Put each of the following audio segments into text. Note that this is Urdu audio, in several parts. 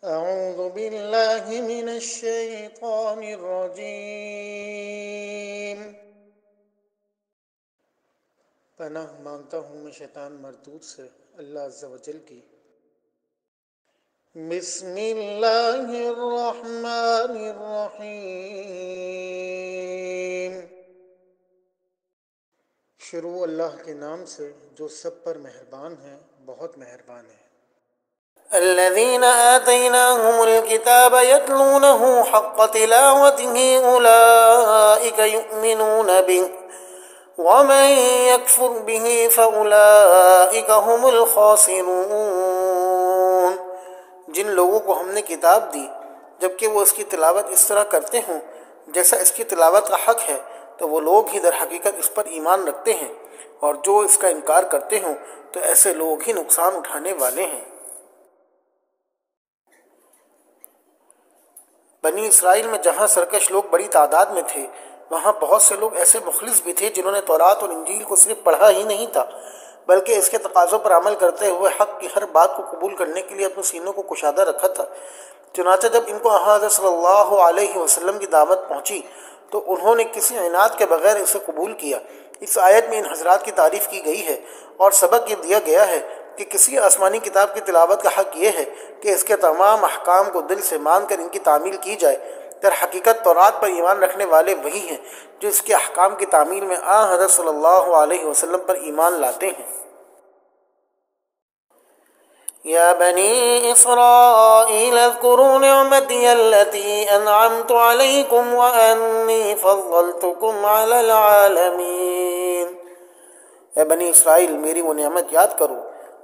أعوذ بالله من الشيطان الرجيم۔ پناہ مانگتا ہوں میں شیطان مردود سے اللہ عز و جل کی۔ بسم اللہ الرحمن الرحیم۔ شروع اللہ کے نام سے جو سب پر مہربان ہے، بہت مہربان ہے۔ الذين آتيناهم الكتاب يتلونه حق تلاوته أولئك يؤمنون به ومن يكفر به فأولئك هم الخاسرون۔ جن لوگوں کو ہم نے کتاب دی جبکہ وہ اس کی تلاوت اس طرح کرتے ہوں جیسا اس کی تلاوت کا حق ہے، تو وہ لوگ ہی در حقیقت اس پر ایمان رکھتے ہیں، اور جو اس کا انکار کرتے ہوں تو ایسے لوگ ہی نقصان اٹھانے والے ہیں۔ بنی اسرائیل میں جہاں سرکش لوگ بڑی تعداد میں تھے، وہاں بہت سے لوگ ایسے مخلص بھی تھے جنہوں نے تورات اور انجیل کو صرف پڑھا ہی نہیں تھا بلکہ اس کے تقاضوں پر عمل کرتے ہوئے حق کی ہر بات کو قبول کرنے کے لیے اپنے سینوں کو کشادہ رکھا تھا۔ چنانچہ جب ان کو حضرت صلی اللہ علیہ وسلم کی دعوت پہنچی تو انہوں نے کسی عناد کے بغیر اسے قبول کیا۔ اس آیت میں ان حضرات کی تعریف کی گئی ہے اور سبق یہ دیا گیا ہے کہ کسی آسمانی کتاب کی تلاوت کا حق یہ ہے کہ اس کے تمام احکام کو دل سے مان کر ان کی تعمیل کی جائے۔ در حقیقت تورات پر ایمان رکھنے والے وہی ہیں جو اس کے احکام کی تعمیل میں حضرت صلی اللہ علیہ وسلم پر ایمان لاتے ہیں۔ یا بنی اسرائیل اذکروا نعمتی التي انعمت علیکم وانی فضلتکم علی العالمین۔ اے بنی اسرائیل، میری وہ نعمت یاد کرو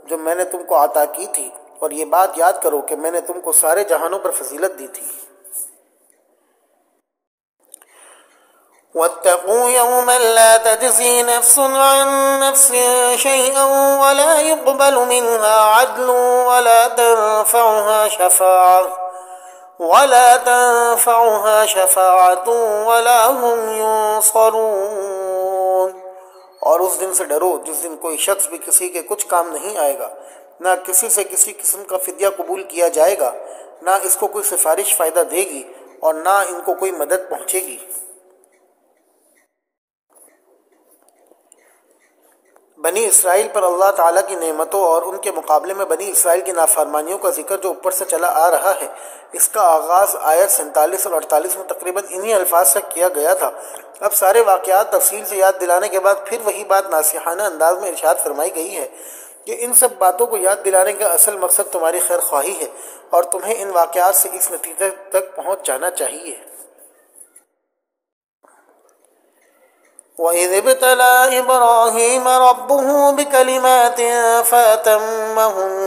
جو میں نے تم کو عطا کی تھی، اور یہ بات یاد کرو کہ میں نے تم کو سارے جہانوں پر فضیلت دی تھی۔ واتقوا يوما لا تجزي نفس عن نفس شيئا ولا يقبل منها عدل ولا تنفعها شفاعة ولا هم ينصرون۔ اور اس دن سے ڈرو جس دن کوئی شخص بھی کسی کے کچھ کام نہیں آئے گا، نہ کسی سے کسی قسم کا فدیہ قبول کیا جائے گا، نہ اس کو کوئی سفارش فائدہ دے گی اور نہ ان کو کوئی مدد پہنچے گی۔ بنی اسرائیل پر اللہ تعالیٰ کی نعمتوں اور ان کے مقابلے میں بنی اسرائیل کی نافرمانیوں کا ذکر جو اوپر سے چلا آ رہا ہے، اس کا آغاز آیت 47 اور 48 میں تقریباً انہی الفاظ سے کیا گیا تھا۔ اب سارے واقعات تفصیل سے یاد دلانے کے بعد پھر وہی بات ناصحانہ انداز میں ارشاد فرمائی گئی ہے کہ ان سب باتوں کو یاد دلانے کا اصل مقصد تمہاری خیر خواہی ہے، اور تمہیں ان واقعات سے اس نتیجے تک پہنچ جانا چاہیے۔ وَإِذِ ابْتَلَىٰ إِبْرَاهِيمَ رَبُّهُ بِكَلِمَاتٍ فَأَتَمَّهُنَّ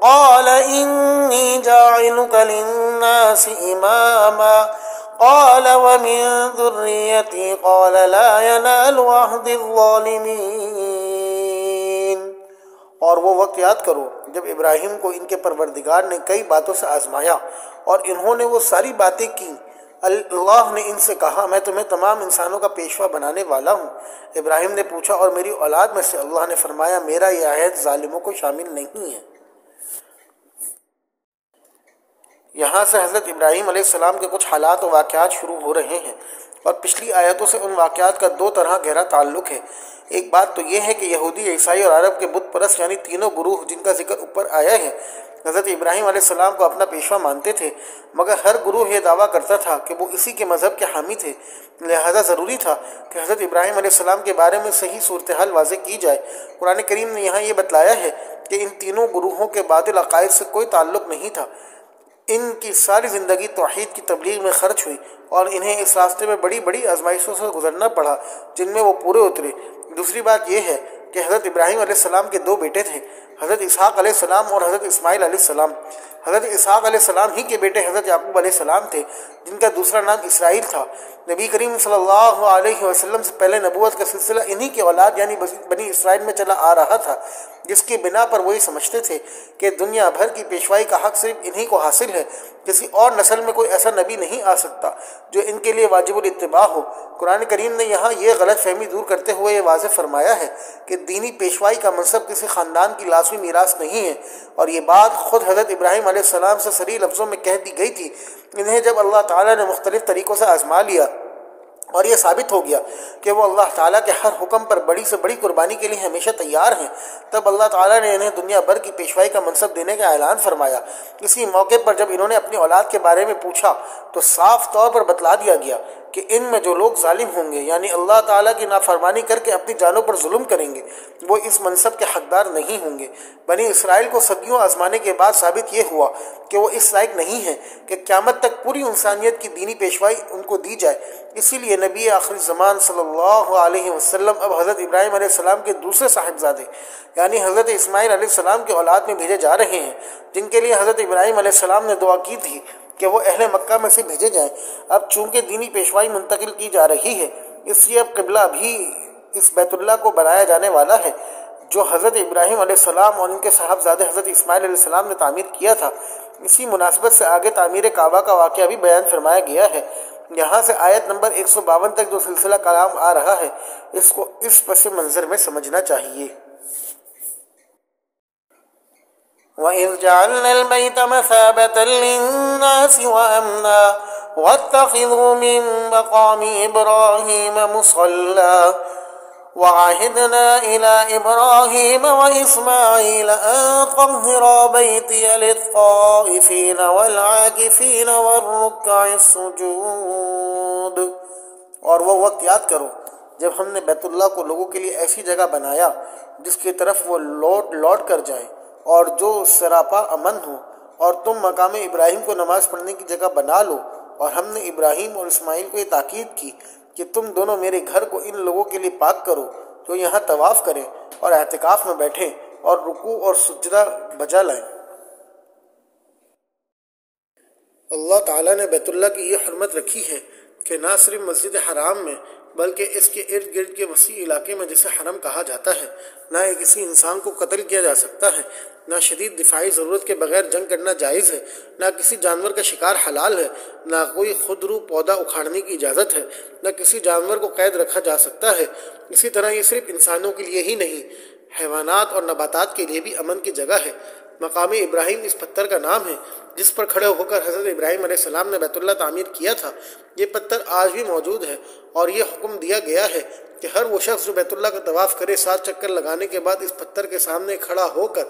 قَالَ إِنِّي جَاعِلُكَ لِلنَّاسِ إِمَامًا قَالَ وَمِن ذُرِّيَّتِي قَالَ لَا يَنَالُ عَهْدِي الظَّالِمِينَ۔ اور وہ وقت یاد کرو جب ابراہیم کو ان کے پروردگار نے کئی باتوں سے آزمایا اور انہوں نے وہ ساری باتیں کی۔ اللہ نے ان سے کہا، میں تمہیں تمام انسانوں کا پیشوا بنانے والا ہوں۔ ابراہیم نے پوچھا، اور میری اولاد میں سے؟ اللہ نے فرمایا، میرا یہ عہد ظالموں کو شامل نہیں ہے۔ یہاں سے حضرت ابراہیم علیہ السلام کے کچھ حالات و واقعات شروع ہو رہے ہیں، اور پچھلی آیتوں سے ان واقعات کا دو طرح گہرا تعلق ہے۔ ایک بات تو یہ ہے کہ یہودی، عیسائی اور عرب کے بت پرست یعنی تینوں گروہ جن کا ذکر اوپر آیا ہے، حضرت ابراہیم علیہ السلام کو اپنا پیشوا مانتے تھے، مگر ہر گروہ یہ دعویٰ کرتا تھا کہ وہ اسی کے مذہب کے حامی تھے۔ لہذا ضروری تھا کہ حضرت ابراہیم علیہ السلام کے بارے میں صحیح صورتحال واضح کی جائے۔ قرآن کریم نے یہاں یہ بتلایا ہے کہ ان تینوں گروہوں کے باطل عقائد سے کوئی تعلق نہیں تھا۔ ان کی ساری زندگی توحید کی تبلیغ میں خرچ ہوئی، اور انہیں اس راستے میں بڑی بڑی آزمائشوں سے گزرنا پڑا جن میں وہ پورے اترے۔ دوسری بات یہ ہے کہ حضرت ابراہیم علیہ السلام کے دو بیٹے تھے، حضرت اسحاق علیہ السلام اور حضرت اسماعیل علیہ السلام۔ حضرت اسحاق علیہ السلام ہی کے بیٹے حضرت یعقوب علیہ السلام تھے، جن کا دوسرا نام اسرائیل تھا۔ نبی کریم صلی اللہ علیہ وسلم سے پہلے نبوت کا سلسلہ انہی کی اولاد یعنی بنی اسرائیل میں چلا آ رہا تھا، جس کی بنا پر وہی سمجھتے تھے کہ دنیا بھر کی پیشوائی کا حق صرف انہی کو حاصل ہے، کسی اور نسل میں کوئی ایسا نبی نہیں آ سکتا جو ان کے لیے واجب الاتباع ہو۔ قرآن کریم نے یہاں یہ غلط فہمی دور کرتے ہوئے یہ واضح فرمایا ہے کہ دینی پیشوائی کا منصب کسی خاندان کی لاش لازمی میراث نہیں ہے، اور یہ بات خود حضرت ابراہیم علیہ السلام سے صریح لفظوں میں کہہ دی گئی تھی۔ انہیں جب اللہ تعالیٰ نے مختلف طریقوں سے آزما لیا اور یہ ثابت ہو گیا کہ وہ اللہ تعالیٰ کے ہر حکم پر بڑی سے بڑی قربانی کے لیے ہمیشہ تیار ہیں، تب اللہ تعالیٰ نے انہیں دنیا بھر کی پیشوائی کا منصب دینے کا اعلان فرمایا۔ اسی موقع پر جب انہوں نے اپنی اولاد کے بارے میں پوچھا تو صاف طور پر بتلا دیا گیا کہ ان میں جو لوگ ظالم ہوں گے، یعنی اللہ تعالیٰ کی نافرمانی کر کے اپنی جانوں پر ظلم کریں گے، وہ اس منصب کے حقدار نہیں ہوں گے۔ بنی اسرائیل کو صدیوں آزمانے کے بعد ثابت یہ ہوا کہ وہ اس لائق نہیں ہیں کہ قیامت تک پوری انسانیت کی دینی پیشوائی ان کو دی جائے۔ اسی لیے نبی آخری زمان صلی اللہ علیہ وسلم اب حضرت ابراہیم علیہ السلام کے دوسرے صاحبزادے یعنی حضرت اسماعیل علیہ السلام کے اولاد میں بھیجے جا رہے ہیں، جن کے لیے حضرت ابراہیم علیہ السلام نے دعا کی تھی کہ وہ اہل مکہ میں سے بھیجے جائیں۔ اب چونکہ دینی پیشوائی منتقل کی جا رہی ہے، اس لیے اب قبلہ بھی اس بیت اللہ کو بنایا جانے والا ہے جو حضرت ابراہیم علیہ السلام اور ان کے صاحبزادے حضرت اسماعیل علیہ السلام نے تعمیر کیا تھا۔ اسی مناسبت سے آگے تعمیر کعبہ کا واقعہ بھی بیان فرمایا گیا ہے۔ یہاں سے آیت نمبر 152 تک جو سلسلہ کلام آ رہا ہے، اس کو اس پس منظر میں سمجھنا چاہیے۔ وَإِذْ جَعَلْنَا الْبَيْتَ مَثَابَةً لِلنَّاسِ وَأَمْنًا وَاتَّخِذُوا مِن مَّقَامِ إِبْرَاهِيمَ مُصَلًّى وَعَهِدْنَا إِلَىٰ إِبْرَاهِيمَ وَإِسْمَاعِيلَ أَن طَهِّرَا بَيْتِيَ لِلطَّائِفِينَ وَالْعَاكِفِينَ وَالرُّكَّعِ السُّجُودِ۔ اور وہ وقت یاد کرو جب ہم نے بیت اللہ کو لوگوں کے لیے ایسی جگہ بنایا جس کی طرف وہ لوٹ کر جائیں اور جو سراپا امن ہو، اور تم مقام ابراہیم کو نماز پڑھنے کی جگہ بنا لو۔ اور ہم نے ابراہیم اور اسماعیل کو یہ تاکید کی کہ تم دونوں میرے گھر کو ان لوگوں کے لیے پاک کرو جو یہاں طواف کریں اور اعتکاف میں بیٹھیں اور رکوع اور سجدہ بجا لائیں۔ اللہ تعالیٰ نے بیت اللہ کی یہ حرمت رکھی ہے کہ نہ صرف مسجد حرام میں بلکہ اس کے ارد گرد کے وسیع علاقے میں جسے حرم کہا جاتا ہے نہ کسی انسان کو قتل کیا جا سکتا ہے، نہ شدید دفاعی ضرورت کے بغیر جنگ کرنا جائز ہے، نہ کسی جانور کا شکار حلال ہے، نہ کوئی خود رو پودا اکھاڑنے کی اجازت ہے، نہ کسی جانور کو قید رکھا جا سکتا ہے۔ اسی طرح یہ صرف انسانوں کے لیے ہی نہیں، حیوانات اور نباتات کے لیے بھی امن کی جگہ ہے۔ مقام ابراہیم اس پتھر کا نام ہے جس پر کھڑے ہو کر حضرت ابراہیم علیہ السلام نے بیت اللہ تعمیر کیا تھا۔ یہ پتھر آج بھی موجود ہے اور یہ حکم دیا گیا ہے کہ ہر وہ شخص جو بیت اللہ کا طواف کرے 7 چکر لگانے کے بعد اس پتھر کے سامنے کھڑا ہو کر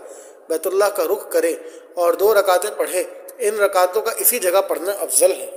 بیت اللہ کا رخ کرے اور 2 رکعتیں پڑھے۔ ان رکعتوں کا اسی جگہ پڑھنا افضل ہے۔